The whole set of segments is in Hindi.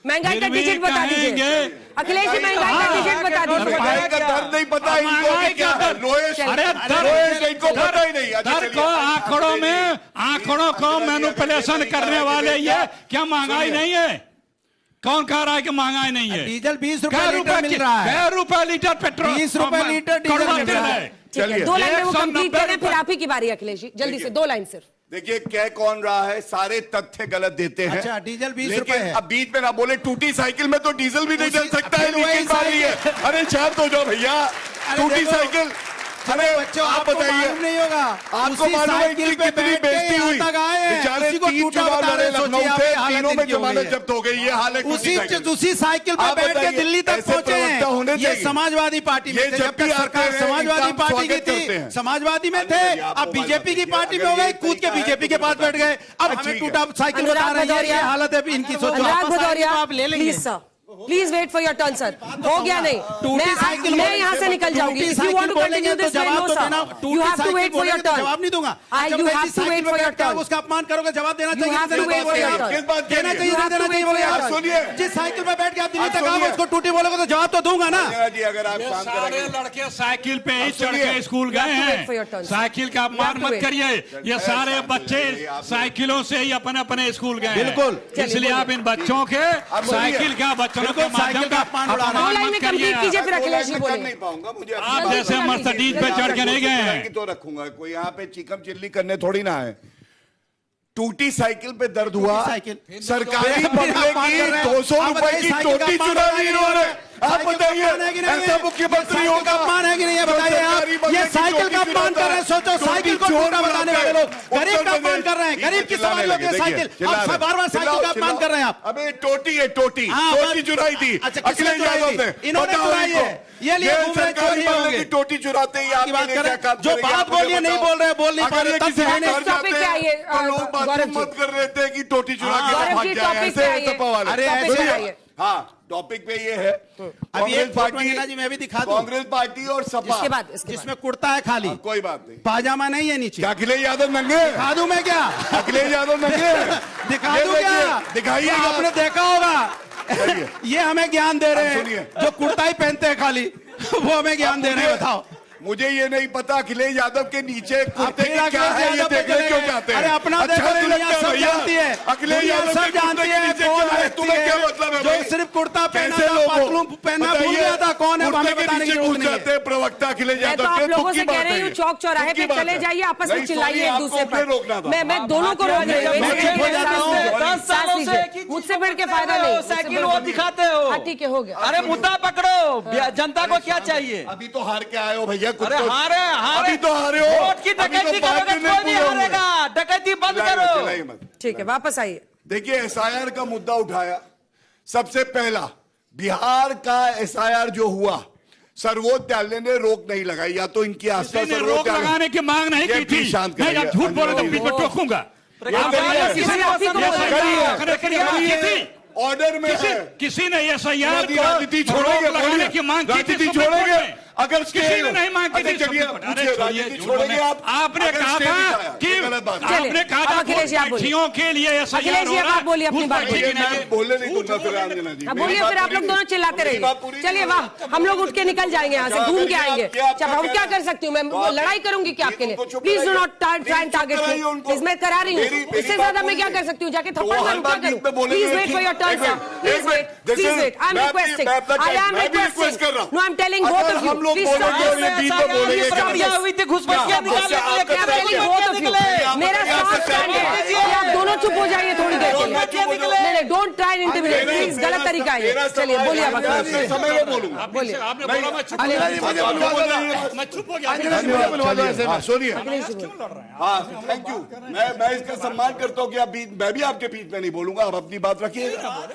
महंगाई का डिजिट बता दीजिए अखिलेश जी, महंगाई का डिजिट बता दीजिए। महंगाई का दर नहीं पता इनको क्या है, रोएश इनको पता ही नहीं। दर को आंकड़ों को मैनिपुलेशन करने वाले ये क्या महंगाई नहीं है? कौन कह रहा है कि महंगाई नहीं है? डीजल 20 रुपए लीटर मिल रहा है, 6 रुपए लीटर पेट्रोल, 20 रुपए लीटर डीजल मिल रहा है। चलिए 2 लाइन में वो कंप्लीट करें, फिर आप ही की बारी अखिलेश जी, जल्दी से 2 लाइन सिर्फ। देखिए कह कौन रहा है, सारे तत्य गलत देते हैं। अच्छा, डीजल 20 रुपए है। अब बीच में ना बोले, टूटी साइकिल में तो डीजल भी नहीं चल सकता है, लीकेज मारी है। अरे शांत हो जाओ भैया, टूटी साइकिल। अरे बच्चों, आप बताइए, नहीं होगा आपको मालूम है इनकी कितनी बेइज्जती हुई? बेचारे 3 चुनाव लड़े लखनऊ से, तीनों में जमानत जब्त हो गई। ये हाल है उसी साइकिल पर बैठ के दिल्ली तक पहुंचे हैं। ये समाजवादी पार्टी में थे, जब तक सरकार समाजवादी पार्टी की थी, समाजवादी में थे। अब बीजेपी की पार्टी में हो गई, कूद के बीजेपी के पास बैठ गए। अब हमें टूटा साइकिल बता रहे हैं, ये हालत है इनकी। सोचो आप ले लेंगे please wait for your turn sir. हो गया नहीं, मैं यहाँ से निकल जाऊंगी। If you want to continue this way, no sir, you have to wait for your turn. जवाब नहीं दूंगा, you have to wait for your turn. उसका अपमान करोगे, जवाब देना चाहिए। You have to wait for your turn. किस बात देना चाहिए, देना चाहिए। सुनिए, जिस साइकिल पे बैठ के आप दिल्ली तक आओगे, उसको टूटी बोलोगे तो जवाब तो दूंगा ना जी। अगर आप सारे लड़के साइकिल पे ही चढ़ के स्कूल गए हैं, साइकिल का अपमान मत करिए। ये सारे बच्चे साइकिलों से ही अपने अपने स्कूल गए, बिल्कुल। इसलिए आप इन बच्चों के साइकिल का बच्चों के माध्यम का अपमान मत करिए। फिर अखिलेश जी बोले, नहीं पाऊंगा मुझे, आप जैसे मर्सिडीज पे चढ़ के नहीं गए हैं तो रखूंगा। कोई यहाँ पे चिकम चिल्ली करने थोड़ी ना है। टूटी साइकिल पे दर्द हुआ, सरकारी बंगले की 200 रुपए की टोटी चुरा ली इन्होंने। आप बताइए, ऐसा मुख्यमंत्री होगा? अपमान है कि नहीं, बताइए आप। ये साइकिल का अपमान कर रहे हैं। सोचो, साइकिल को टूटा बताने वाले लोग गरीब का अपमान कर रहे हैं। गरीब की सवारी होती है साइकिल, अब बार-बार साइकिल का अपमान कर रहे हैं आप। अबे टोटी है, टोटी चुराई थी अखिलेश यादव ने, इन्होंने चुराई है। ये लिए सरकारी बंगले की टोटी चुराते ही आप बात कर रहे हैं। जो बात बोलिए नहीं बोल रहे, बोल नहीं पा रहे। लोग मत कर रहे थे कि टोटी चुरा के भाग जाए, ऐसे सपा वाले। अरे ऐसे, हाँ, टॉपिक पे ये है। अभी एक पार्टी जी मैं भी दिखा दूं, कांग्रेस पार्टी और सपा, जिसमें कुर्ता है खाली, कोई बात नहीं, पाजामा नहीं है नीचे। अखिलेश यादव नंगे? दिखा दूं मैं क्या? अखिलेश यादव नंगे दिखा दूं क्या? दिखाइए, आपने देखा होगा। ये हमें ज्ञान दे रहे हैं, जो कुर्ता ही पहनते हैं खाली, वो हमें ज्ञान दे रहे हैं। बताओ, मुझे ये नहीं पता अखिलेश यादव के नीचे कुर्ते की क्या है, ये देखने क्यों चाहते हैं? अरे अपना देखो, दुनिया सब जानती है। अखिलेश यादव सब जानती है कौन है, तुम्हें क्या मतलब है? जो सिर्फ कुर्ता पहना था, पतलून पहना भूल गया था, कौन है हमें बताने की जरूरत नहीं है। प्रवक्ता अखिलेश यादव आप लोगों से कह रही हूँ, चौक चौराहे पे चले जाइए, आपस में चिल्लाइए एक दूसरे पर। मैं दोनों को रोक रही हूँ, मुझसे बढ़ के फायदा नहीं। साइकिल वो दिखाते हो, ठीक है, हो गया। अरे मुद्दा पकड़ो, जनता को क्या चाहिए? अभी तो हार के आए हो भैया। अरे हारे अभी तो हारे हो, वोट की डकैती करोगे कोई नहीं हारेगा। डकैती बंद करो। ठीक है, वापस आइए। देखिए, एसआईआर का मुद्दा उठाया। सबसे पहला, बिहार का एसआईआर जो हुआ, सर्वोच्च न्यायालय ने रोक नहीं लगाई, या तो इनकी आस्था से रोक लगाने की मांग नहीं की थी। नहीं, आप झूठ बोले तो बीच में टोकूंगा। ऑर्डर में किसी ने एसआईआर को राजनीति छोड़ेंगे, लगाने की मांग की थी, छोड़ेंगे? अगर किसी ने नहीं मांग की थी, छोड़ेंगे आप? आपने कहा था कि आपने कहा था पार्टियों के लिए एसआईआर हो रहा है। बोलिए अपनी बात, बोलने नहीं दूंगा फिर आंजना जी। बोलिए, फिर आप लोग दोनों चिल्लाते रहिए। चलिए, वाह, हम लोग उठ के निकल जाएंगे यहाँ से, घूम के आएंगे। जब हम क्या कर सकती हूँ, मैं लड़ाई करूंगी क्या आपके लिए? Please do not try and target me. Please, मैं करा रही हूँ, इससे ज्यादा मैं क्या कर सकती हूँ? जाके थप्पड़ मारूं, क्या करूं? Please wait for your turn sir, please wait, please wait. I am requesting, I am requesting. No, I am telling both of you, please stop. हुई थी घुसपैठियां निकालने के लिए, मेरा साफ स्टैंड है, आप दोनों चुप हो जाइए थोड़ी देर के लिए। नहीं, don't try and intimidate, please, गलत तरीका है। चलिए, बोलिए आप। समय में बोलूंगा, बोलिए। आपने बोला मैं चुप हो गया। सुनिए, हाँ, थैंक यू। मैं इसका सम्मान करता हूँ कि आप, मैं भी आपके बीच में नहीं बोलूंगा, आप अपनी बात रखिए।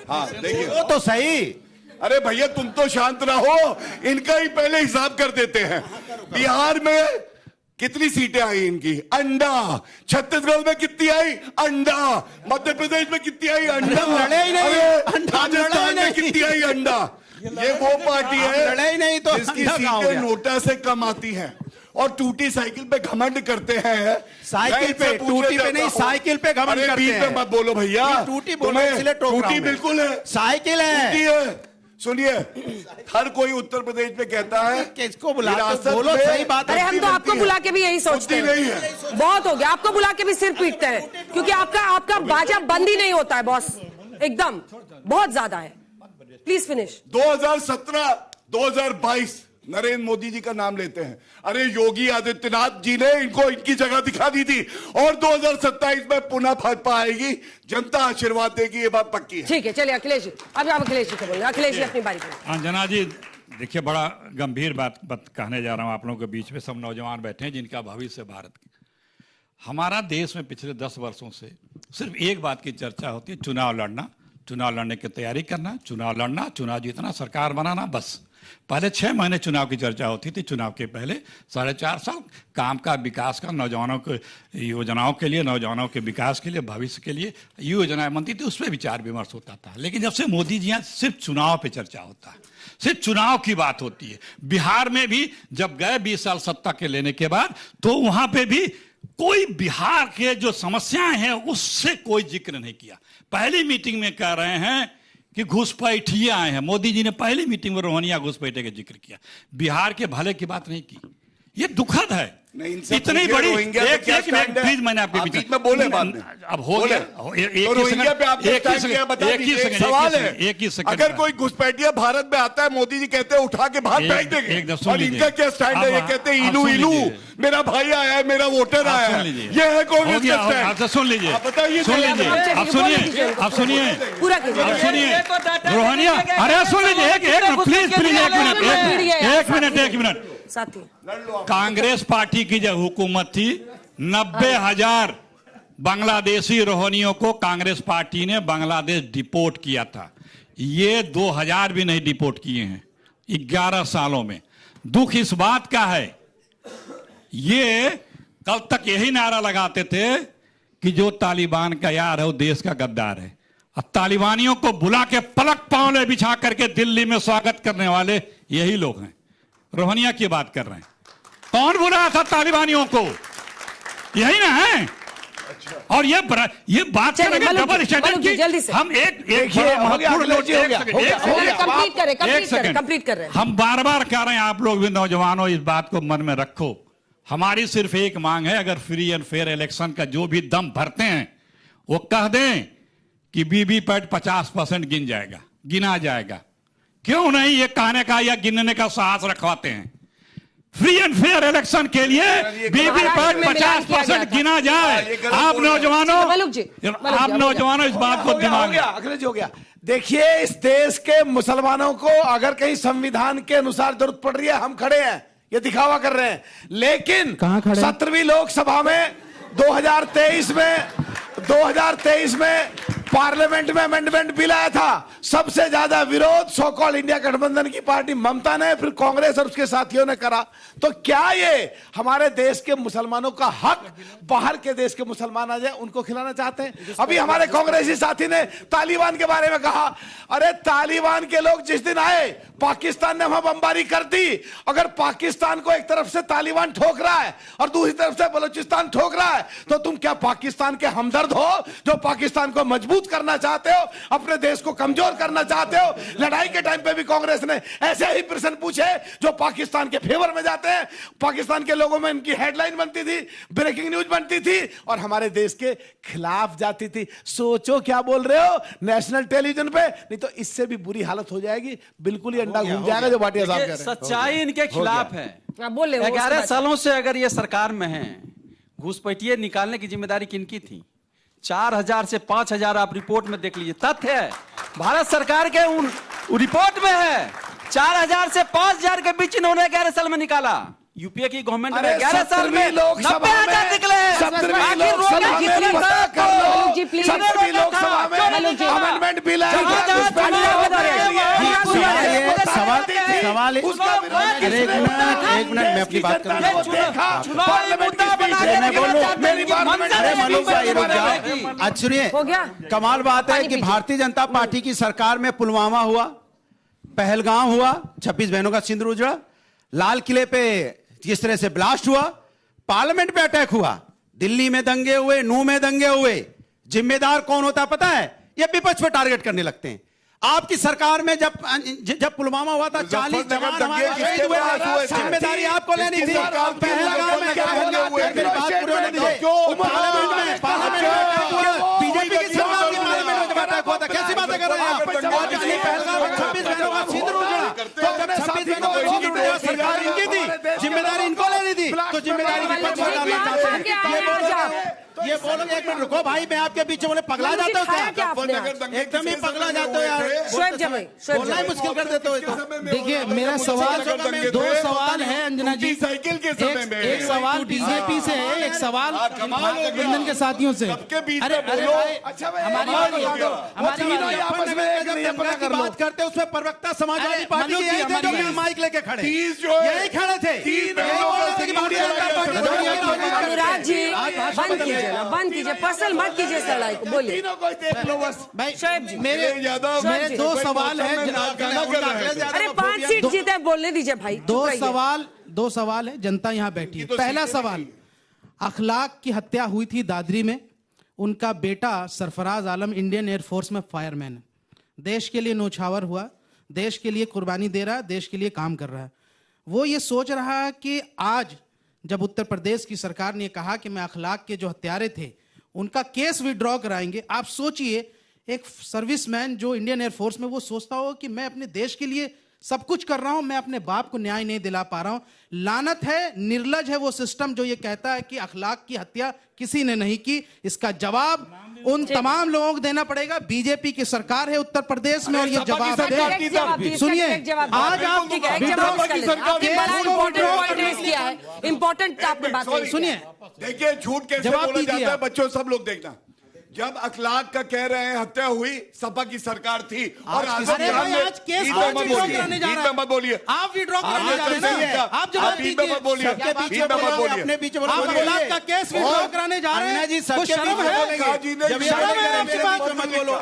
हाँ, देखिए, वो तो सही। अरे भैया, तुम तो शांत रहो, इनका ही पहले हिसाब कर देते हैं। बिहार में कितनी सीटें आई इनकी? अंडा। छत्तीसगढ़ में कितनी आई? अंडा। मध्य प्रदेश में कितनी आई? अंडा। राजस्थान में कितनी आई? अंडा। ये वो पार्टी है लड़ाई नहीं तो जिसकी सीटें नोटा से कम आती हैं। और टूटी साइकिल पे घमंड करते हैं। साइकिल पे, टूटी पे नहीं, साइकिल पे घमंड करते हैं। मत बोलो भैया, टूटी बोलो इसलिए टोक रहा हूं। टूटी बिल्कुल है, साइकिल है। सुनिए, हर कोई उत्तर प्रदेश में कहता है किसको बुला बोलो, सही बात है। अरे हम तो आपको बुला के भी यही सोचते हैं, बहुत हो गया, आपको बुला के भी सिर पीटते हैं क्योंकि आपका बाजा बंद ही नहीं होता है बॉस, एकदम बहुत ज्यादा है। Please finish. 2017, 2022 नरेंद्र मोदी जी का नाम लेते हैं। अरे योगी आदित्यनाथ जी ने इनको इनकी जगह दिखा दी थी और 2027 में पुनः भाजपा आएगी, जनता आशीर्वाद देगी, ये बात पक्की है। ठीक है, चलिए अखिलेश जी, अब आप अखिलेश जी को बोलिए। अखिलेश जी अपनी बारी पर। अंजना जी देखिए, बड़ा गंभीर बात कहने जा रहा हूं आप लोगों के बीच में। सब नौजवान बैठे हैं जिनका भविष्य भारत हमारा देश में पिछले 10 वर्षों से सिर्फ एक बात की चर्चा होती है, चुनाव लड़ना, चुनाव लड़ने की तैयारी करना, चुनाव लड़ना, चुनाव जीतना, सरकार बनाना, बस। पहले 6 महीने चुनाव की चर्चा होती थी, चुनाव के पहले 4.5 साल काम का, विकास का, नौजवानों के योजनाओं के लिए, नौजवानों के विकास के लिए, भविष्य के लिए योजनाएं बनती थी, उस पर विचार विमर्श होता था। लेकिन जब से मोदी जी यहाँ सिर्फ चुनाव पे चर्चा होता है, सिर्फ चुनाव की बात होती है। बिहार में भी जब गए 20 साल सत्ता के लेने के बाद, तो वहां पे भी कोई बिहार के जो समस्याएं हैं उससे कोई जिक्र नहीं किया। पहली मीटिंग में कह रहे हैं कि घुसपैठिए आए हैं। मोदी जी ने पहली मीटिंग में रोहनिया घुसपैठे का जिक्र किया, बिहार के भले की बात नहीं की। ये दुखद है, इतनी बड़ी प्लीज, मैंने आपके बीच में बोले बाद में अब हो गया। एक ही सेकंड, अगर कोई घुसपैठिया भारत में आता है, मोदी जी कहते हैं उठा के बाहर फेंक देंगे, और इनका क्या स्टैंड है? ये कहते हैं इलू इलू, मेरा भाई आया है, मेरा वोटर आया है, ये है कांग्रेस का स्टैंड। सुन लीजिए, बताइए, सुन लीजिए, अब सुनिए, अब सुनिए, अब सुनिए रोहनिया, अरे सुन लीजिए, एक मिनट। कांग्रेस पार्टी की जब हुकूमत थी, 90,000 बांग्लादेशी रोहनियों को कांग्रेस पार्टी ने बांग्लादेश डिपोर्ट किया था। ये 2,000 भी नहीं डिपोर्ट किए हैं 11 सालों में। दुख इस बात का है, ये कल तक यही नारा लगाते थे कि जो तालिबान का यार है वो देश का गद्दार है। अब तालिबानियों को बुला के पलक पांवले बिछा करके दिल्ली में स्वागत करने वाले यही लोग हैं। रोहनिया की बात कर रहे हैं, कौन बुलाया था तालिबानियों को? यही ना है। और ये बात करेंगे डबल स्टैंडर्ड की। हम एक कंप्लीट कर रहे हैं। हम बार बार कह रहे हैं, आप लोग भी नौजवानों इस बात को मन में रखो। हमारी सिर्फ एक मांग है, अगर फ्री एंड फेयर इलेक्शन का जो भी दम भरते हैं वो कह दें कि वीवीपैट 50% गिना जाएगा। क्यों नहीं ये कहने का या गिनने का साहस रखवाते हैं? फ्री एंड फेयर इलेक्शन के लिए वीवीपैट 50% गिना जाए। आप नौजवानों इस बात को दिमाग में। अखिलेश हो गया। देखिए, इस देश के मुसलमानों को अगर कहीं संविधान के अनुसार जरूरत पड़ रही है, हम खड़े हैं, ये दिखावा कर रहे हैं। लेकिन 17वीं लोकसभा में 2023 में पार्लियामेंट में अमेंडमेंट बिल आया था। सबसे ज्यादा विरोध सो कॉल्ड इंडिया गठबंधन की पार्टी ममता ने, फिर कांग्रेस और उसके साथियों ने करा। तो क्या ये हमारे देश के मुसलमानों का हक बाहर के देश के मुसलमान आ जाए उनको खिलाना चाहते हैं? अभी हमारे कांग्रेसी साथी ने तालिबान के बारे में कहा। अरे तालिबान के लोग जिस दिन आए, पाकिस्तान ने वहां बमबारी कर दी। अगर पाकिस्तान को एक तरफ से तालिबान ठोक रहा है और दूसरी तरफ से बलूचिस्तान ठोक रहा है, तो तुम क्या पाकिस्तान के हमदर्द हो जो पाकिस्तान को मजबूत करना चाहते हो, अपने देश को कमजोर करना चाहते हो? लड़ाई के टाइम पे भी कांग्रेस ने ऐसे ही प्रश्न पूछे जो पाकिस्तान के फेवर में जाते हैं। पाकिस्तान के लोगों में इनकी हेडलाइन बनती थी, ब्रेकिंग न्यूज बनती थी और हमारे देश के खिलाफ जाती थी। सोचो क्या बोल रहे हो नेशनल टेलीविजन पे, नहीं तो इससे भी बुरी हालत हो जाएगी। बिल्कुल ही अंडा घूम जाएगा जो भाटिया साहब कह रहे हैं। सच्चाई इनके खिलाफ है। 11 सालों से अगर ये सरकार में है, घुसपैठिए निकालने की जिम्मेदारी किनकी थी? 4,000 से 5,000 आप रिपोर्ट में देख लीजिए, तथ्य है भारत सरकार के उन रिपोर्ट में है। 4,000 से 5,000 के बीच इन्होंने 11 साल में निकाला। यूपीए की गवर्नमेंट में 11 साल में 90,000 निकले हैं। अमेंडमेंट बिल सवाल एक मिनट मैं अपनी बात करूंगा। सुनिए, कमाल बात है कि भारतीय जनता पार्टी की सरकार में पुलवामा हुआ, पहलगाम हुआ, 26 बहनों का सिंदूर उजड़ा, लाल किले पे जिस तरह से ब्लास्ट हुआ, पार्लियामेंट पे अटैक हुआ, दिल्ली में दंगे हुए, नू में दंगे हुए, जिम्मेदार कौन होता है पता है? ये विपक्ष पे टारगेट करने लगते हैं। आपकी सरकार में जब पुलवामा हुआ था, 40 जवान हमारे शहीद हुए, जिम्मेदारी आपको लेनी थी। पहलगाम में क्या हुआ? मेरी बात पूरी होने दीजिए। पार्लियामेंट में बीजेपी की सरकार की पार्लियामेंट में जब अटैक हुआ था, कैसी बातें कर रहे हैं आप? पहलगाम में 26 बहनों का सिंदूर उजड़ा, तो 26 बहनों का सिंदूर उजड़ा, सरकार इनकी थी, जिम्मेदारी इनको लेनी थी, तो जिम्मेदारी विपक्ष पर डालना चाहते हैं। ये बोलोगे, एक मिनट रुको भाई, मैं आपके पीछे बोले पगला जाते हो क्या? एकदम ही पगला जाते हो यार, बोलना ही मुश्किल कर देते हो। देखिए, मेरा सवाल, 2 सवाल है अंजना जी। साइकिल के समय में एक सवाल बीजेपी से है, एक सवाल महागठबंधन के साथियों से। अरे हमारी बात करते उसमें प्रवक्ता समाजवादी पार्टी के माइक लेके खड़े, यही खड़े थे। अनुराग जी बंद कीजिए, पर्सनल मत कीजिए सड़ाई को, बोलिए। भाई मेरे 2 सवाल है। अरे 5 सीट जीते, बोलने दीजिए भाई। 2 सवाल है, जनता यहाँ बैठी है। पहला सवाल, अखलाक की हत्या हुई थी दादरी में, उनका बेटा सरफराज आलम इंडियन एयरफोर्स में फायरमैन है, देश के लिए नौछावर हुआ, देश के लिए कुर्बानी दे रहा है, देश के लिए काम कर रहा है। वो ये सोच रहा है कि आज जब उत्तर प्रदेश की सरकार ने कहा कि मैं अखलाक के जो हत्यारे थे उनका केस विड्रॉ कराएंगे, आप सोचिए एक सर्विसमैन जो इंडियन एयरफोर्स में, वो सोचता हो कि मैं अपने देश के लिए सब कुछ कर रहा हूं, मैं अपने बाप को न्याय नहीं दिला पा रहा हूं। लानत है, निर्लज है वो सिस्टम जो ये कहता है कि अखलाक की हत्या किसी ने नहीं की। इसका जवाब उन तमाम लोगों को देना पड़ेगा। बीजेपी की सरकार है उत्तर प्रदेश में और ये जवाब दे। सुनिए, आज आप इंपॉर्टेंट आपने बात सुनिए, देखिए झूठ कैसे बोला जाता है बच्चों, सब लोग देखना। जब अखलाक का कह रहे हैं हत्या हुई, सपा की सरकार थी और आज केस कराने जा रहा है, मत बोलिए, आप विड्रॉ कराने जा रहे हैं, आप जवाब दीजिए। मत बोलिए, अपने पीछे अखलाक का केस विड्रॉ कराने जा रहे हैं जी, कुछ शर्म है? मत बोलो।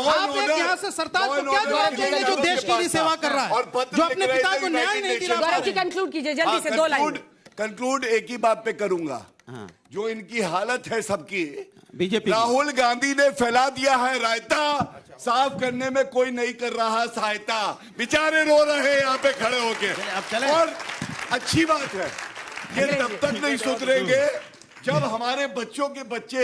आप एक यहाँ से सरताज को क्या जवाब देंगे जो देश के लिए सेवा कर रहा है, जो अपने पिता को न्याय नहीं दिला रहा है? कंक्लूड कीजिए जल्दी से, 2 लाइन कंक्लूड एक ही बात पे करूंगा। जो इनकी हालत है सबकी, बीजेपी, राहुल गांधी ने फैला दिया है रायता, साफ करने में कोई नहीं कर रहा सहायता, बेचारे रो रहे हैं यहाँ पे खड़े होके। और अच्छी बात है, ये तब तक नहीं सुधरेंगे जब हमारे बच्चों के बच्चे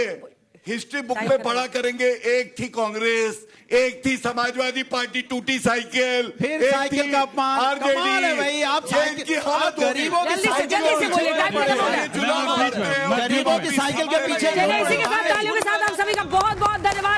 हिस्ट्री बुक में पढ़ा करेंगे, एक थी कांग्रेस, एक थी समाजवादी पार्टी, टूटी साइकिल, फिर साइकिल का अपमान। कमाल है भाई, आप साइकिल की हालत, गरीबों की साइकिल, गरीबों की साइकिल के पीछे। इसी के साथ तालियों के साथ आप सभी का बहुत बहुत धन्यवाद।